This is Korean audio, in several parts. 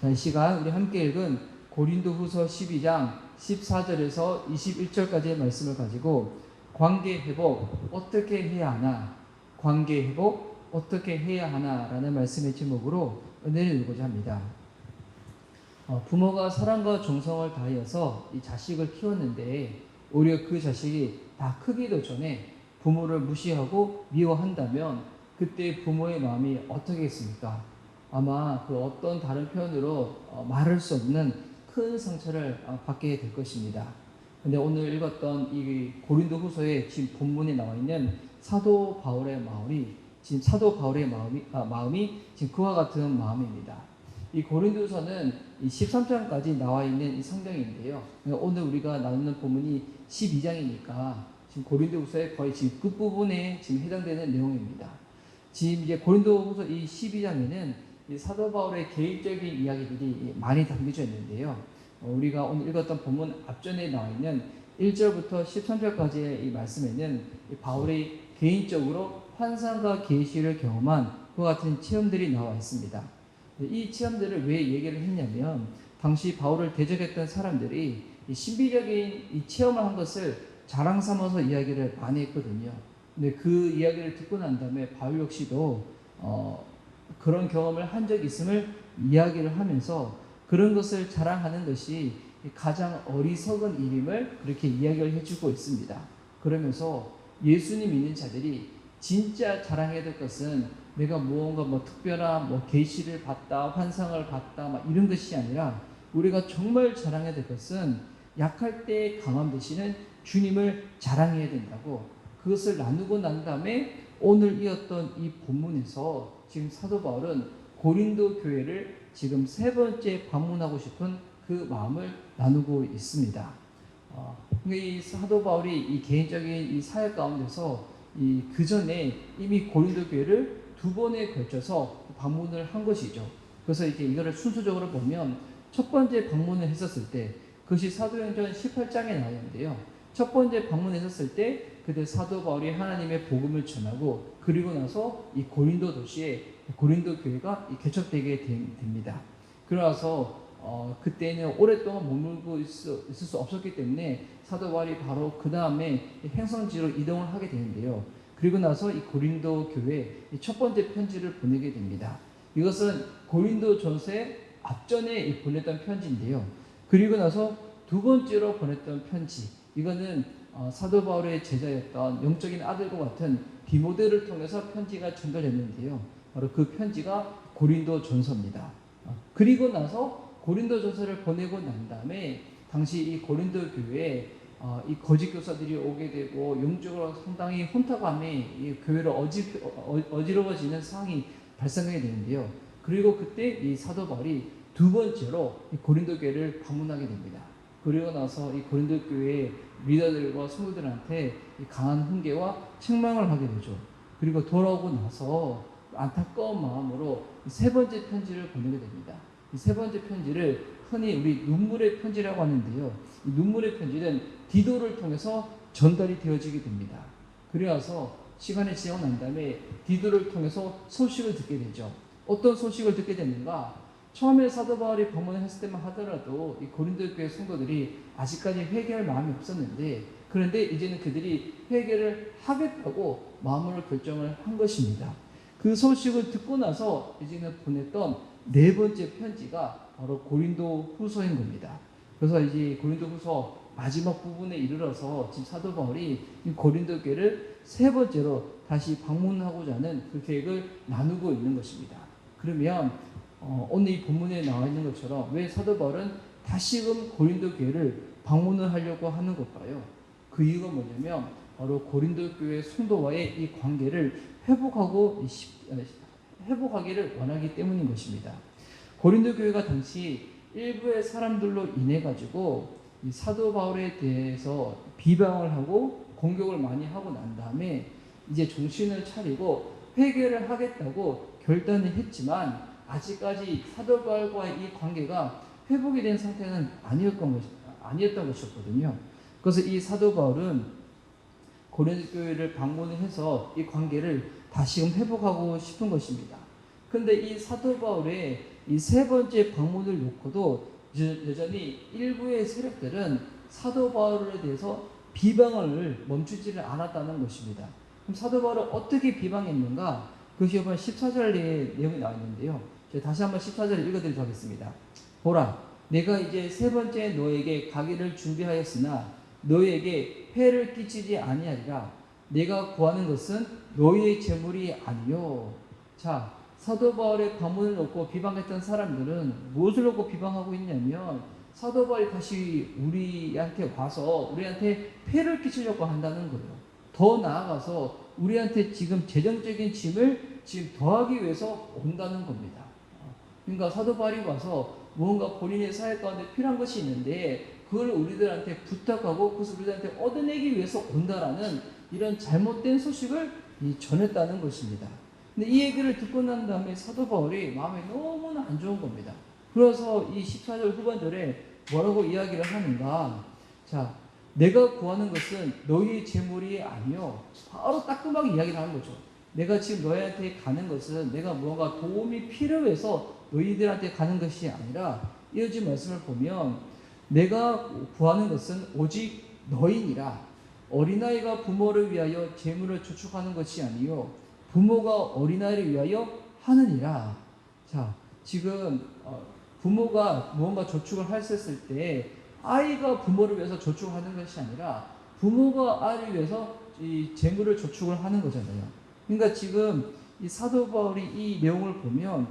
자, 이 시간 우리 함께 읽은 고린도후서 12장 14절에서 21절까지의 말씀을 가지고 관계 회복 어떻게 해야 하나, 관계 회복 어떻게 해야 하나라는 말씀의 제목으로 은혜를 읽고자 합니다. 부모가 사랑과 정성을 다하여서 이 자식을 키웠는데 오히려 그 자식이 다 크기도 전에 부모를 무시하고 미워한다면 그때 부모의 마음이 어떻겠습니까? 아마 그 어떤 다른 표현으로 말할 수 없는 큰 상처를 받게 될 것입니다. 근데 오늘 읽었던 이 고린도후서의 지금 본문에 나와 있는 사도 바울의 마음이 지금 그와 같은 마음입니다. 이 고린도서는 이 13장까지 나와 있는 이 성경인데요. 오늘 우리가 나누는 본문이 12장이니까 지금 고린도후서의 거의 지금 끝부분에 지금 해당되는 내용입니다. 지금 이제 고린도후서 이 12장에는 이 사도 바울의 개인적인 이야기들이 많이 담겨져 있는데요. 우리가 오늘 읽었던 본문 앞전에 나와 있는 1절부터 13절까지의 이 말씀에는 이 바울이 개인적으로 환상과 계시를 경험한 그와 같은 체험들이 나와 있습니다. 이 체험들을 왜 얘기를 했냐면 당시 바울을 대적했던 사람들이 이 신비적인 이 체험을 한 것을 자랑 삼아서 이야기를 많이 했거든요. 근데 그 이야기를 듣고 난 다음에 바울 역시도 그런 경험을 한 적이 있음을 이야기를 하면서 그런 것을 자랑하는 것이 가장 어리석은 일임을 그렇게 이야기를 해주고 있습니다. 그러면서 예수님 믿는 자들이 진짜 자랑해야 될 것은 내가 무언가 특별한 계시를 봤다, 환상을 봤다, 이런 것이 아니라 우리가 정말 자랑해야 될 것은 약할 때 강함 되시는 주님을 자랑해야 된다고, 그것을 나누고 난 다음에 오늘 이었던 이 본문에서 지금 사도 바울은 고린도 교회를 지금 세 번째 방문하고 싶은 그 마음을 나누고 있습니다. 이 사도 바울이 이 개인적인 이 사역 가운데서 그 전에 이미 고린도 교회를 두 번에 걸쳐서 방문을 한 것이죠. 그래서 이거를 순서적으로 보면 첫 번째 방문을 했었을 때 그것이 사도행전 18장에 나와 있는데요. 첫 번째 방문했었을 때 그때 사도 바울이 하나님의 복음을 전하고 그리고 나서 이 고린도 도시에 고린도 교회가 개척되게 됩니다. 그래서 그때는 오랫동안 머물고 있을 수 없었기 때문에 사도 바울이 바로 그 다음에 행성지로 이동을 하게 되는데요. 그리고 나서 이 고린도 교회에 첫 번째 편지를 보내게 됩니다. 이것은 고린도 전서의 앞전에 보냈던 편지인데요. 그리고 나서 두 번째로 보냈던 편지, 이거는 사도 바울의 제자였던 영적인 아들과 같은 디모데를 통해서 편지가 전달됐는데요. 바로 그 편지가 고린도 전서입니다. 그리고 나서 고린도 전서를 보내고 난 다음에 당시 이 고린도 교회에 이 거짓 교사들이 오게 되고 영적으로 상당히 혼탁함이 이 교회를 어지러워지는 상황이 발생하게 되는데요. 그리고 그때 이 사도 바울이 두 번째로 이 고린도 교회를 방문하게 됩니다. 그리고 나서 이 고린도 교회 리더들과 성도들한테 강한 훈계와 책망을 하게 되죠. 그리고 돌아오고 나서 안타까운 마음으로 세 번째 편지를 보내게 됩니다. 이 세 번째 편지를 흔히 우리 눈물의 편지라고 하는데요. 이 눈물의 편지는 디도를 통해서 전달이 되어지게 됩니다. 그래서 시간이 지나고 난 다음에 디도를 통해서 소식을 듣게 되죠. 어떤 소식을 듣게 됐는가? 처음에 사도 바울이 방문을 했을 때만 하더라도 이 고린도 교회 성도들이 아직까지 회개할 마음이 없었는데, 그런데 이제는 그들이 회개를 하겠다고 마음을 결정을 한 것입니다. 그 소식을 듣고 나서 이제는 보냈던 네 번째 편지가 바로 고린도 후서인 겁니다. 그래서 이제 고린도 후서 마지막 부분에 이르러서 지금 사도 바울이 고린도 교회를 세 번째로 다시 방문하고자 하는 그 계획을 나누고 있는 것입니다. 그러면 오늘 이 본문에 나와 있는 것처럼 왜 사도 바울은 다시금 고린도 교회를 방문을 하려고 하는 걸까요? 그 이유가 뭐냐면 바로 고린도 교회 성도와의 이 관계를 회복하기를 원하기 때문인 것입니다. 고린도 교회가 당시 일부의 사람들로 인해 가지고 이 사도 바울에 대해서 비방을 하고 공격을 많이 하고 난 다음에 이제 정신을 차리고 회개를 하겠다고 결단을 했지만 아직까지 사도 바울과의 이 관계가 회복이 된 상태는 아니었던 것이었거든요. 그래서 이 사도 바울은 고린도 교회를 방문을 해서 이 관계를 다시금 회복하고 싶은 것입니다. 그런데 이 사도 바울의 이 세 번째 방문을 놓고도 여전히 일부의 세력들은 사도 바울에 대해서 비방을 멈추지를 않았다는 것입니다. 그럼 사도 바울을 어떻게 비방했는가? 그것이 이번 14절에 내용이 나와 있는데요. 제가 다시 한번 14절을 읽어드리도록 하겠습니다. 보라, 내가 이제 세 번째 너에게 가기를 준비하였으나 너에게 폐를 끼치지 아니하리라. 내가 구하는 것은 너희의 재물이 아니요. 자, 사도 바울의 방문을 놓고 비방했던 사람들은 무엇을 놓고 비방하고 있냐면 사도 바울이 다시 우리한테 와서 우리한테 폐를 끼치려고 한다는 거예요. 더 나아가서 우리한테 지금 재정적인 짐을 지금 더하기 위해서 온다는 겁니다. 그러니까 사도 바울이 와서 무언가 본인의 사회 가운데 필요한 것이 있는데 그걸 우리들한테 부탁하고 그것을 우리들한테 얻어내기 위해서 온다라는 이런 잘못된 소식을 전했다는 것입니다. 근데 이 얘기를 듣고 난 다음에 사도 바울이 마음이 너무나 안 좋은 겁니다. 그래서 이 14절 후반절에 뭐라고 이야기를 하는가? 자, 내가 구하는 것은 너희의 재물이 아니요. 바로 따끔하게 이야기를 하는 거죠. 내가 지금 너희한테 가는 것은 내가 무언가 도움이 필요해서 너희들한테 가는 것이 아니라 이어진 말씀을 보면 내가 구하는 것은 오직 너희니라. 어린아이가 부모를 위하여 재물을 저축하는 것이 아니요 부모가 어린아이를 위하여 하느니라. 자, 지금 부모가 무언가 저축을 했을 때 아이가 부모를 위해서 저축하는 것이 아니라 부모가 아이를 위해서 이 재물을 저축을 하는 거잖아요. 그러니까 지금 이 사도 바울이 이 내용을 보면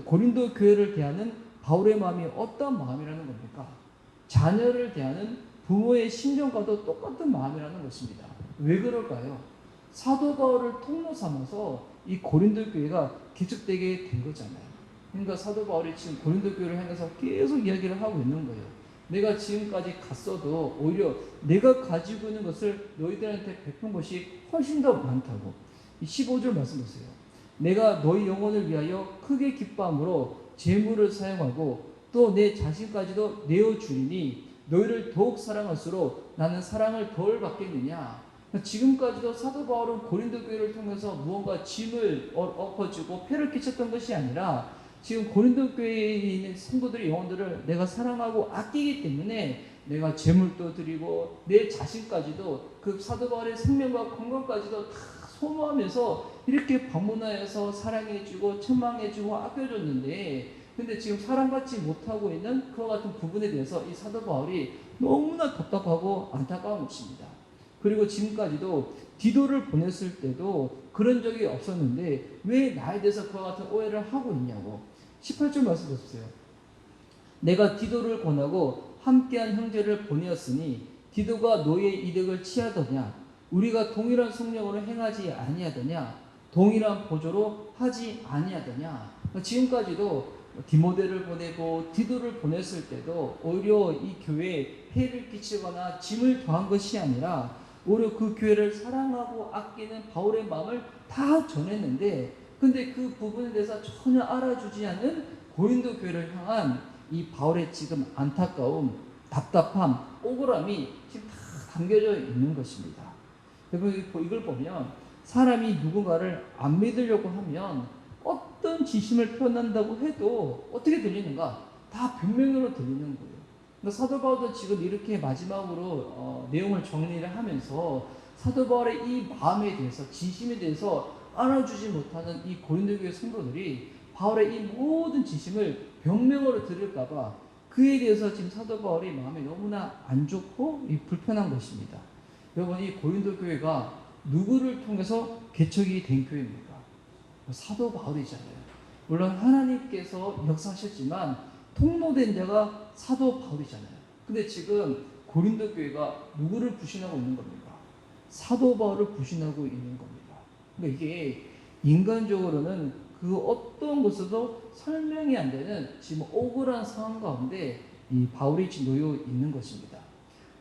고린도 교회를 대하는 바울의 마음이 어떤 마음이라는 겁니까? 자녀를 대하는 부모의 심정과도 똑같은 마음이라는 것입니다. 왜 그럴까요? 사도 바울을 통로 삼아서 이 고린도 교회가 개척되게 된 거잖아요. 그러니까 사도 바울이 지금 고린도 교회를 향해서 계속 이야기를 하고 있는 거예요. 내가 지금까지 갔어도 오히려 내가 가지고 있는 것을 너희들한테 베푼 것이 훨씬 더 많다고. 15절 말씀 보세요. 내가 너희 영혼을 위하여 크게 기뻐함으로 재물을 사용하고 또 내 자신까지도 내어주리니 너희를 더욱 사랑할수록 나는 사랑을 덜 받겠느냐. 지금까지도 사도 바울은 고린도 교회를 통해서 무언가 짐을 엎어주고 폐를 끼쳤던 것이 아니라 지금 고린도 교회에 있는 성도들의 영혼들을 내가 사랑하고 아끼기 때문에 내가 재물도 드리고 내 자신까지도 그 사도 바울의 생명과 건강까지도 다 소모하면서 이렇게 방문하여서 사랑해주고 책망해주고 아껴줬는데 근데 지금 사랑받지 못하고 있는 그와 같은 부분에 대해서 이 사도 바울이 너무나 답답하고 안타까운 것입니다. 그리고 지금까지도 디도를 보냈을 때도 그런 적이 없었는데 왜 나에 대해서 그와 같은 오해를 하고 있냐고. 18절 말씀 보세요. 내가 디도를 권하고 함께한 형제를 보내었으니 디도가 너의 이득을 취하더냐. 우리가 동일한 성령으로 행하지 아니하더냐. 동일한 보조로 하지 아니하더냐. 지금까지도 디모데를 보내고 디도를 보냈을 때도 오히려 이 교회에 해를 끼치거나 짐을 더한 것이 아니라 오히려 그 교회를 사랑하고 아끼는 바울의 마음을 다 전했는데 근데 그 부분에 대해서 전혀 알아주지 않는 고린도 교회를 향한 이 바울의 지금 안타까움, 답답함, 억울함이 지금 다 담겨져 있는 것입니다. 여러분 이걸 보면 사람이 누군가를 안 믿으려고 하면 어떤 지심을 표현한다고 해도 어떻게 들리는가? 다 변명으로 들리는 거예요. 그러니까 사도 바울도 지금 이렇게 마지막으로 내용을 정리를 하면서 사도 바울의 이 마음에 대해서 진심에 대해서 알아주지 못하는 이 고린도 교회 성도들이 바울의 이 모든 진심을 변명으로 들을까봐 그에 대해서 지금 사도 바울의 마음이 너무나 안 좋고 불편한 것입니다. 여러분 이 고린도 교회가 누구를 통해서 개척이 된 교회입니까? 사도 바울이잖아요. 물론 하나님께서 역사하셨지만 통로된 자가 사도 바울이잖아요. 근데 지금 고린도 교회가 누구를 부신하고 있는 겁니까? 사도 바울을 부신하고 있는 겁니다. 그러니까 이게 인간적으로는 그 어떤 것으로도 설명이 안 되는 지금 억울한 상황 가운데 이 바울이 지금 놓여 있는 것입니다.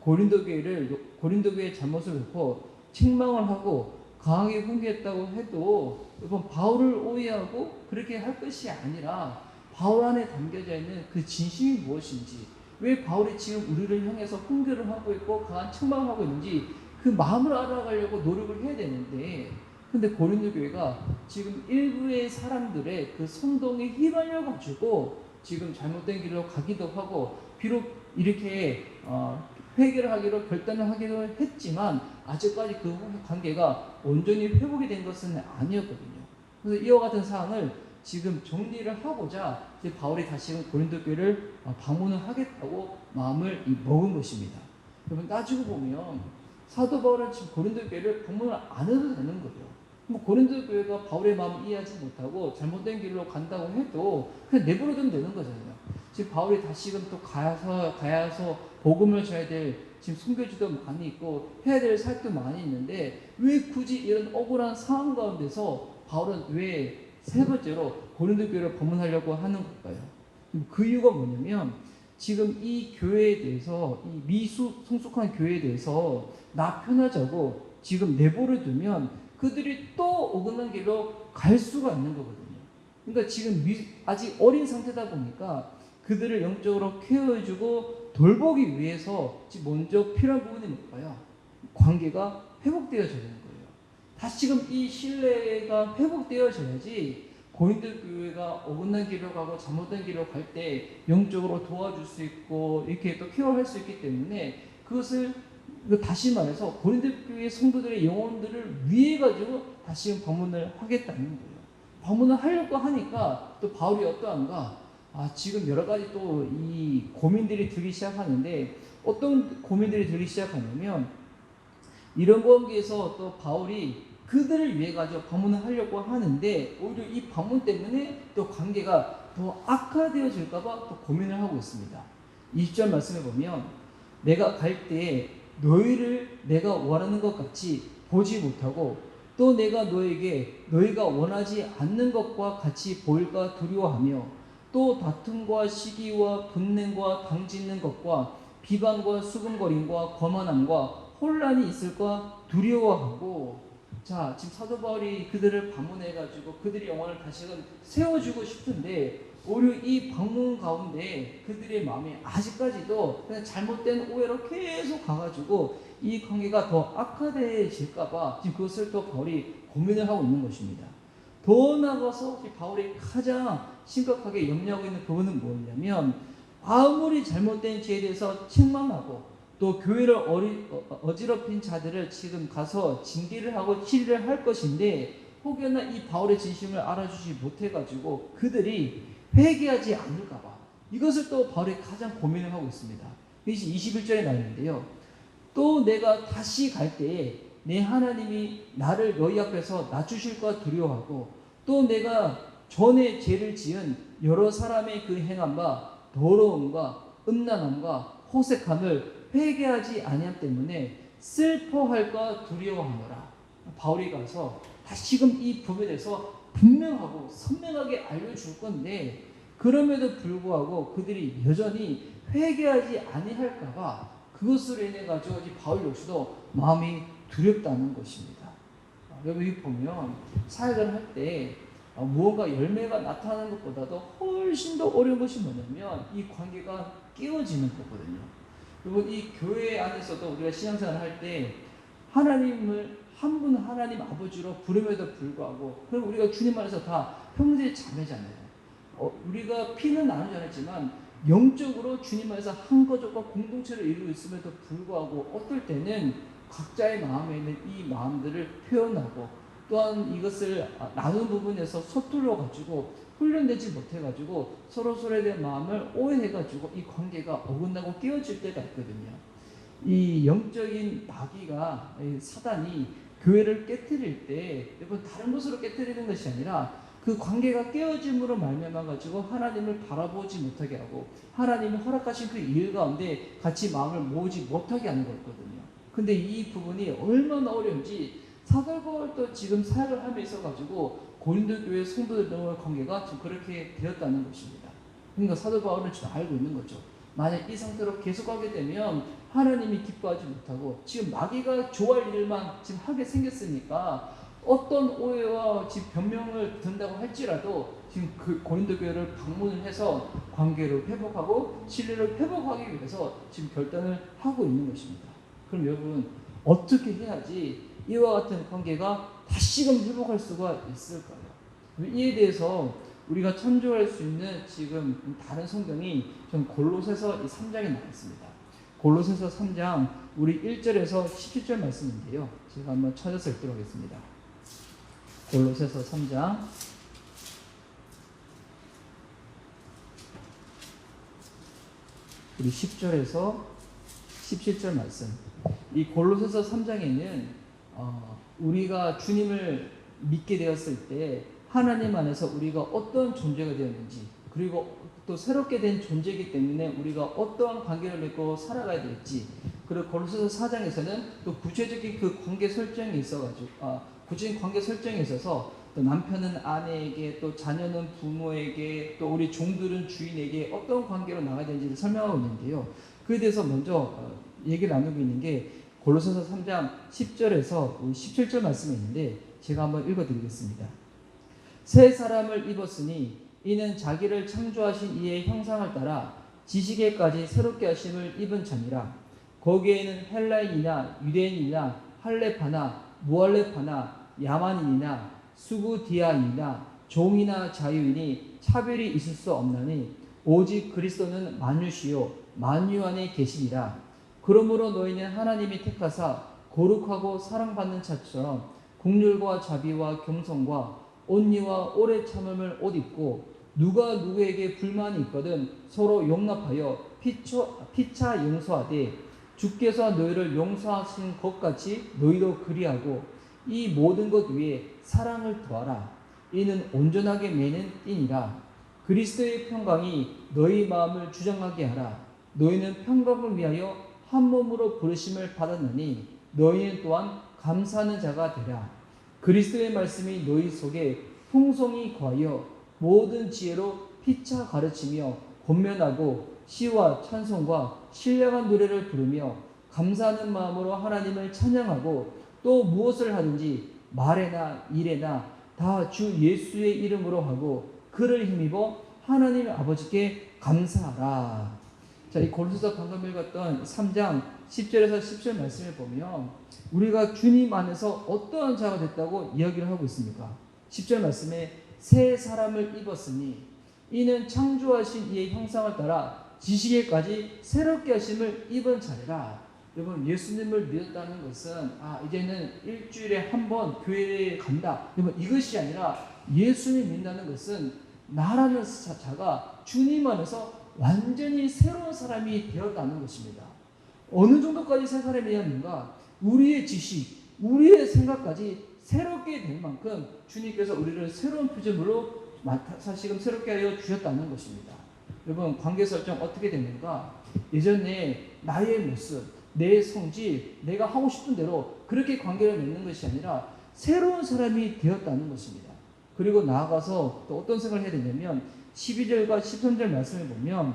고린도 교회의 잘못을 놓고 책망을 하고 강하게 훈계했다고 해도 이번 바울을 오해하고 그렇게 할 것이 아니라 바울 안에 담겨져 있는 그 진심이 무엇인지 왜 바울이 지금 우리를 향해서 훈계를 하고 있고 강한 책망을 하고 있는지 그 마음을 알아가려고 노력을 해야 되는데 근데 고린도 교회가 지금 일부의 사람들의 그 선동에 휘말려 가지고 지금 잘못된 길로 가기도 하고, 비록 이렇게 회개를 하기로 결단을 하기로 했지만 아직까지 그 관계가 온전히 회복이 된 것은 아니었거든요. 그래서 이와 같은 사항을 지금 정리를 하고자 이제 바울이 다시금 고린도 교회를 방문을 하겠다고 마음을 먹은 것입니다. 여러분, 따지고 보면 사도 바울은 지금 고린도 교회를 방문을 안 해도 되는 거죠. 뭐 고린도 교회가 바울의 마음을 이해하지 못하고 잘못된 길로 간다고 해도 그냥 내버려두면 되는 거잖아요. 지금 바울이 다시금 또 가야서 복음을 전해야 될 지금 선교지도 많이 있고 해야 될 사역도 많이 있는데, 왜 굳이 이런 억울한 상황 가운데서 바울은 왜 세 번째로 고린도 교회를 방문하려고 하는 걸까요? 그 이유가 뭐냐면, 지금 이 교회에 대해서, 이 미성숙한 교회에 대해서 나 편하자고 지금 내버려두면 그들이 또 어긋난 길로 갈 수가 있는 거거든요. 그러니까 지금 아직 어린 상태다 보니까 그들을 영적으로 케어해주고 돌보기 위해서 먼저 필요한 부분이 뭘까요? 관계가 회복되어져야 되는 거예요. 다시금 이 신뢰가 회복되어져야지 고린도 교회가 어긋난 길로 가고 잘못된 길로 갈 때 영적으로 도와줄 수 있고 이렇게 또 케어할 수 있기 때문에, 그것을 다시 말해서 고린도 교회 성도들의 영혼들을 위해 가지고 다시금 방문을 하겠다는 거예요. 방문을 하려고 하니까 또 바울이 어떠한가? 지금 여러 가지 또 이 고민들이 들기 시작하는데, 어떤 고민들이 들기 시작하냐면, 이런 관계에서 또 바울이 그들을 위해 가지고 방문을 하려고 하는데 오히려 이 방문 때문에 또 관계가 더 악화되어질까봐 또 고민을 하고 있습니다. 20절 말씀에 보면, 내가 갈 때에 너희를 내가 원하는 것 같이 보지 못하고 또 내가 너에게 너희가 원하지 않는 것과 같이 보일까 두려워하며, 또 다툼과 시기와 분냉과 당짓는 것과 비방과 수근거림과 거만함과 혼란이 있을까 두려워하고. 자, 지금 사도 바울이 그들을 방문해가지고 그들의 영혼을 다시금 세워주고 싶은데, 오히려 이 방문 가운데 그들의 마음이 아직까지도 그냥 잘못된 오해로 계속 가가지고 이 관계가 더 악화되어질까봐 지금 그것을 또 바울이 고민을 하고 있는 것입니다. 더 나아가서 바울이 가장 심각하게 염려하고 있는 부분은 뭐냐면, 아무리 잘못된 죄에 대해서 책망하고 또 교회를 어지럽힌 자들을 지금 가서 징계를 하고 치리를 할 것인데, 혹여나 이 바울의 진심을 알아주지 못해가지고 그들이 회개하지 않을까봐, 이것을 또 바울이 가장 고민을 하고 있습니다. 이것이 21절에 나오는데요. 또 내가 다시 갈 때에 내 하나님이 나를 너희 앞에서 낮추실까 두려워하고, 또 내가 전에 죄를 지은 여러 사람의 그 행한 바 더러움과 음란함과 호색함을 회개하지 아니함 때문에 슬퍼할까 두려워하노라. 바울이 가서 다시금 이 부분에 대해서 분명하고 선명하게 알려줄 건데, 그럼에도 불구하고 그들이 여전히 회개하지 아니할까봐 그것으로 인해 가지고 바울 역시도 마음이 두렵다는 것입니다. 여러분, 여기 보면 사역을 할 때 무언가 열매가 나타나는 것보다도 훨씬 더 어려운 것이 뭐냐면 이 관계가 깨어지는 거거든요. 그리고 이 교회 안에서도 우리가 신앙생활을 할 때 하나님을 한 분 하나님 아버지로 부름에도 불구하고, 그리고 우리가 주님 안에서 다 형제 자매잖아요. 우리가 피는 나누지 않았지만 영적으로 주님 안에서 한 가족과 공동체를 이루고 있음에도 불구하고 어떨 때는 각자의 마음에 있는 이 마음들을 표현하고, 또한 이것을 나눈 부분에서 서툴러 가지고 훈련되지 못해 가지고 서로에 대한 마음을 오해해 가지고 이 관계가 어긋나고 깨어질 때가 있거든요. 이 영적인 마귀가, 사단이 교회를 깨트릴 때 여러분 다른 것으로 깨트리는 것이 아니라 그 관계가 깨어짐으로 말미암아 가지고 하나님을 바라보지 못하게 하고 하나님이 허락하신 그 일 가운데 같이 마음을 모으지 못하게 하는 거거든요. 근데 이 부분이 얼마나 어려운지 사도 바울도 지금 사역을 함에 있어 가지고 고린도 교회 성도들과의 관계가 지금 그렇게 되었다는 것입니다. 그러니까 사도 바울은 지금 알고 있는 거죠. 만약 이 상태로 계속하게 되면 하나님이 기뻐하지 못하고 지금 마귀가 좋아할 일만 지금 하게 생겼으니까 어떤 오해와 지금 변명을 든다고 할지라도 지금 그 고린도 교회를 방문을 해서 관계를 회복하고 신뢰를 회복하기 위해서 지금 결단을 하고 있는 것입니다. 그럼 여러분, 어떻게 해야지 이와 같은 관계가 다시금 회복할 수가 있을까요? 이에 대해서 우리가 참조할 수 있는 지금 다른 성경이 좀 골로새서 3장에 나와 있습니다. 골로새서 3장 우리 1절에서 17절 말씀인데요. 제가 한번 찾아서 읽도록 하겠습니다. 골로새서 3장 우리 10절에서 17절 말씀. 이 골로새서 3장에는 우리가 주님을 믿게 되었을 때 하나님 안에서 우리가 어떤 존재가 되었는지, 그리고 또 새롭게 된 존재이기 때문에 우리가 어떠한 관계를 맺고 살아가야 될지, 그리고 골로새서 4장에서는 또 구체적인 그 관계 설정이 있어가지고 구체적인 관계 설정에 있어서 또 남편은 아내에게, 또 자녀는 부모에게, 또 우리 종들은 주인에게 어떤 관계로 나가야 되는지를 설명하고 있는데요. 그에 대해서 먼저 얘기를 나누고 있는 게 골로새서 3장 10절에서 17절 말씀이 있는데 제가 한번 읽어드리겠습니다. 새 사람을 입었으니 이는 자기를 창조하신 이의 형상을 따라 지식에까지 새롭게 하심을 입은 자니라. 거기에는 헬라인이나 유대인이나 할레파나 무할레파나 야만인이나 수구디아인이나 종이나 자유인이 차별이 있을 수 없나니 오직 그리스도는 만유시요 만유 안에 계시니라. 그러므로 너희는 하나님이 택하사 거룩하고 사랑받는 자처럼 긍휼과 자비와 겸손과 온유와 오래 참음을 옷 입고 누가 누구에게 불만이 있거든 서로 용납하여 피차 용서하되 주께서 너희를 용서하신 것 같이 너희도 그리하고 이 모든 것 위에 사랑을 더하라. 이는 온전하게 매는 띠니라. 그리스도의 평강이 너희 마음을 주장하게 하라. 너희는 평강을 위하여 한 몸으로 부르심을 받았느니 너희는 또한 감사하는 자가 되라. 그리스도의 말씀이 너희 속에 풍성히 거하여 모든 지혜로 피차 가르치며 권면하고 시와 찬송과 신령한 노래를 부르며 감사하는 마음으로 하나님을 찬양하고 또 무엇을 하든지 말에나 일에나 다 주 예수의 이름으로 하고 그를 힘입어 하나님 아버지께 감사하라. 자, 이 골로새서 방금 읽었던 3장 10절에서 10절 말씀을 보면 우리가 주님 안에서 어떠한 자가 됐다고 이야기를 하고 있습니까? 10절 말씀에 새 사람을 입었으니 이는 창조하신 이의 형상을 따라 지식에까지 새롭게 하심을 입은 자리라. 여러분, 예수님을 믿었다는 것은 이제는 일주일에 한 번 교회에 간다, 여러분, 이것이 아니라 예수님 믿는다는 것은 나라는 자가 주님 안에서 완전히 새로운 사람이 되었다는 것입니다. 어느 정도까지 새 사람이 되었는가? 우리의 지식, 우리의 생각까지 새롭게 될 만큼 주님께서 우리를 새로운 피조물로 다시금 새롭게 하여 주셨다는 것입니다. 여러분, 관계 설정 어떻게 되는가? 예전에 나의 모습, 내 성질, 내가 하고 싶은 대로 그렇게 관계를 맺는 것이 아니라 새로운 사람이 되었다는 것입니다. 그리고 나아가서 또 어떤 생각을 해야 되냐면 12절과 13절 말씀을 보면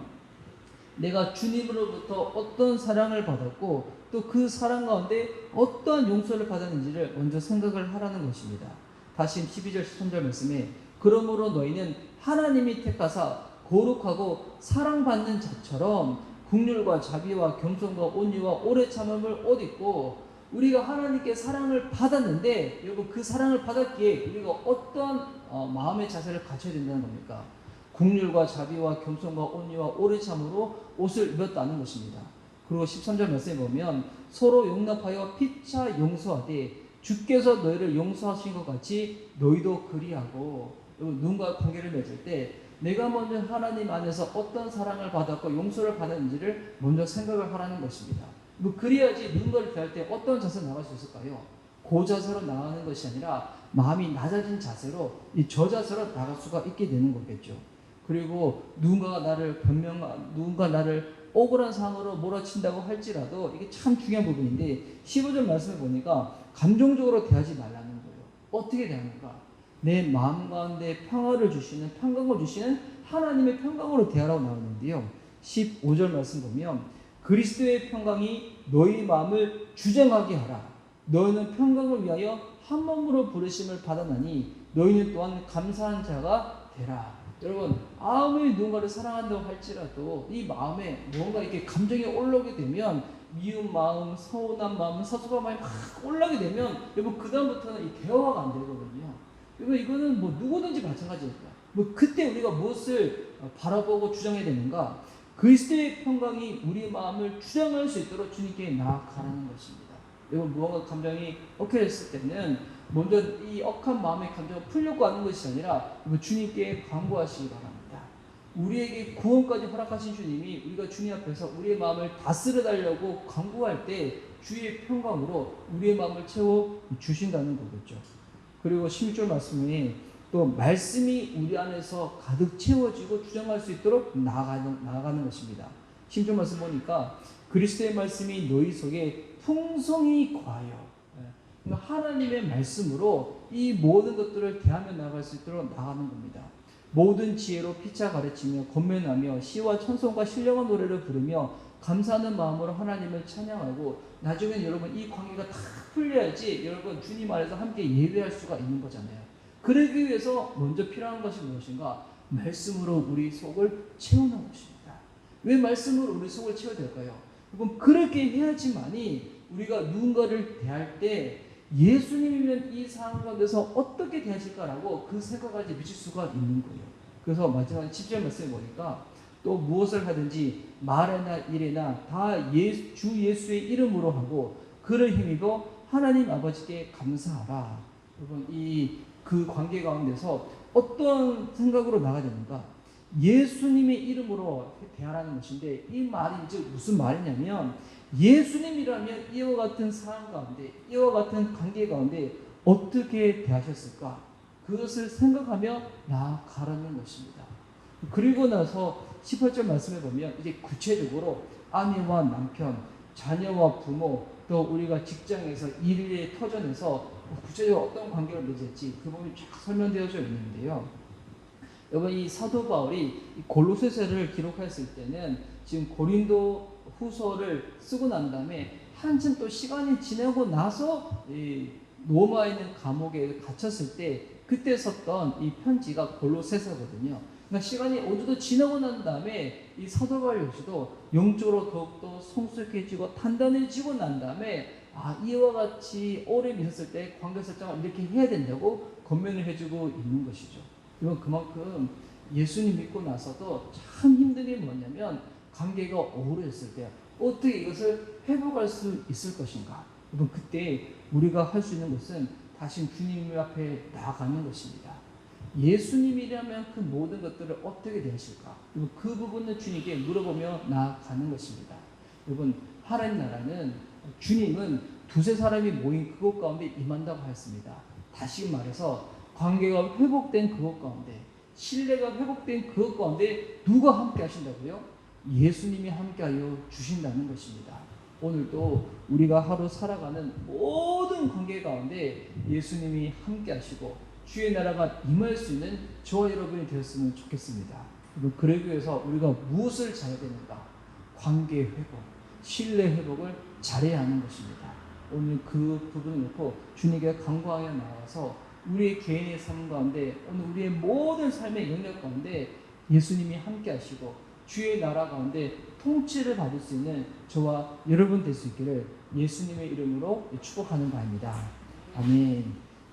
내가 주님으로부터 어떤 사랑을 받았고 또 그 사랑 가운데 어떠한 용서를 받았는지를 먼저 생각을 하라는 것입니다. 다시 12절 13절 말씀에 그러므로 너희는 하나님이 택하사 거룩하고 사랑받는 자처럼 긍휼과 자비와 겸손과 온유와 오래 참음을 옷 입고 우리가 하나님께 사랑을 받았는데 여러분, 그 사랑을 받았기에 우리가 어떠한 마음의 자세를 갖춰야 된다는 겁니까? 긍휼과 자비와 겸손과 온유와 오래 참으로 옷을 입었다는 것입니다. 그리고 13절 말씀에 보면 서로 용납하여 피차 용서하되 주께서 너희를 용서하신 것 같이 너희도 그리하고. 누군가 관계를 맺을 때 내가 먼저 하나님 안에서 어떤 사랑을 받았고 용서를 받았는지를 먼저 생각을 하라는 것입니다. 그래야지 누군가를 대할 때 어떤 자세로 나갈 수 있을까요? 그 자세로 나가는 것이 아니라 마음이 낮아진 자세로 저 자세로 나갈 수가 있게 되는 거겠죠. 그리고 누군가 나를 억울한 상황으로 몰아친다고 할지라도 이게 참 중요한 부분인데 15절 말씀을 보니까 감정적으로 대하지 말라는 거예요. 어떻게 대하는가? 내 마음 가운데 평화를 주시는, 평강을 주시는 하나님의 평강으로 대하라고 나오는데요. 15절 말씀 보면 그리스도의 평강이 너희 마음을 주장하게 하라. 너희는 평강을 위하여 한 몸으로 부르심을 받았나니 너희는 또한 감사한 자가 되라. 여러분, 아무리 누군가를 사랑한다고 할지라도 이 마음에 뭔가 이렇게 감정이 올라오게 되면 미운 마음, 서운한 마음, 섭섭한 마음이 막 올라오게 되면 여러분 그 다음부터는 이 대화가 안 되거든요. 여러분 이거는 뭐 누구든지 마찬가지입니다. 뭐 그때 우리가 무엇을 바라보고 주장해야 되는가? 그리스도의 평강이 우리 마음을 주장할 수 있도록 주님께 나아가라는 것입니다. 여러분 무언가 감정이 억해졌을 때는 먼저 이 억한 마음의 감정을 풀려고 하는 것이 아니라 주님께 간구하시기 바랍니다. 우리에게 구원까지 허락하신 주님이 우리가 주님 앞에서 우리의 마음을 다스려달라고 간구할 때 주의 평강으로 우리의 마음을 채워 주신다는 거겠죠. 그리고 16절 말씀에 또 말씀이 우리 안에서 가득 채워지고 주장할 수 있도록 나아가는 것입니다. 16절 말씀 보니까 그리스도의 말씀이 너희 속에 풍성히 과하여, 하나님의 말씀으로 이 모든 것들을 대하며 나아갈 수 있도록 나가는 겁니다. 모든 지혜로 피차 가르치며 권면하며 시와 찬송과 신령한 노래를 부르며 감사하는 마음으로 하나님을 찬양하고, 나중엔 여러분 이 관계가 다 풀려야지 여러분 주님 안에서 함께 예배할 수가 있는 거잖아요. 그러기 위해서 먼저 필요한 것이 무엇인가? 말씀으로 우리 속을 채우는 것입니다. 왜 말씀으로 우리 속을 채워야 될까요? 여러분 그렇게 해야지만이 우리가 누군가를 대할 때 예수님이면 이 상황 가운데서 어떻게 대하실까라고 그 생각까지 미칠 수가 있는 거예요. 그래서 마지막 10절 말씀에 보니까 또 무엇을 하든지 말이나 일이나 다 주 예수의 이름으로 하고 그를 힘입어 하나님 아버지께 감사하라. 여러분 그 관계 가운데서 어떤 생각으로 나가야 되는가? 예수님의 이름으로 대하라는 것인데, 이 말이 즉 무슨 말이냐면 예수님이라면 이와 같은 상황 가운데, 이와 같은 관계 가운데 어떻게 대하셨을까? 그것을 생각하며 나아가라는 것입니다. 그리고 나서 18절 말씀에 보면 이제 구체적으로 아내와 남편, 자녀와 부모, 또 우리가 직장에서 일의 터전에서 구체적으로 어떤 관계를 맺을지 그 부분이 쫙 설명되어져 있는데요. 여러분 이 사도 바울이 골로새서를 기록했을 때는 지금 고린도 후서를 쓰고 난 다음에 한참 또 시간이 지나고 나서 로마에 있는 감옥에 갇혔을 때 그때 썼던 이 편지가 골로새서거든요. 그러니까 시간이 어느 정도 지나고 난 다음에 이 사도 바울 역시도 영적으로 더욱더 성숙해지고 단단해지고 난 다음에 이와 같이 오래 있었을 때 관계 설정을 이렇게 해야 된다고 권면을 해주고 있는 것이죠. 이건 그만큼 예수님 믿고 나서도 참 힘든 게 뭐냐면 관계가 오래됐을 때 어떻게 이것을 회복할 수 있을 것인가. 여러분 그때 우리가 할 수 있는 것은 다시 주님 앞에 나아가는 것입니다. 예수님이라면 그 모든 것들을 어떻게 대하실까? 여러분 그 부분을 주님께 물어보며 나아가는 것입니다. 여러분 하나님 나라는 주님은 두세 사람이 모인 그곳 가운데 임한다고 하였습니다. 다시 말해서 관계가 회복된 그것 가운데, 신뢰가 회복된 그것 가운데 누가 함께 하신다고요? 예수님이 함께하여 주신다는 것입니다. 오늘도 우리가 하루 살아가는 모든 관계 가운데 예수님이 함께 하시고 주의 나라가 임할 수 있는 저와 여러분이 되었으면 좋겠습니다. 그러기 위해서 우리가 무엇을 잘해야 되는가? 관계 회복, 신뢰 회복을 잘해야 하는 것입니다. 오늘 그 부분을 놓고 주님께 간구하여 나와서 우리의 개인의 삶 가운데, 오늘 우리의 모든 삶의 영역 가운데 예수님이 함께 하시고 주의 나라 가운데 통치를 받을 수 있는 저와 여러분 될 수 있기를 예수님의 이름으로 축복하는 바입니다. 아멘.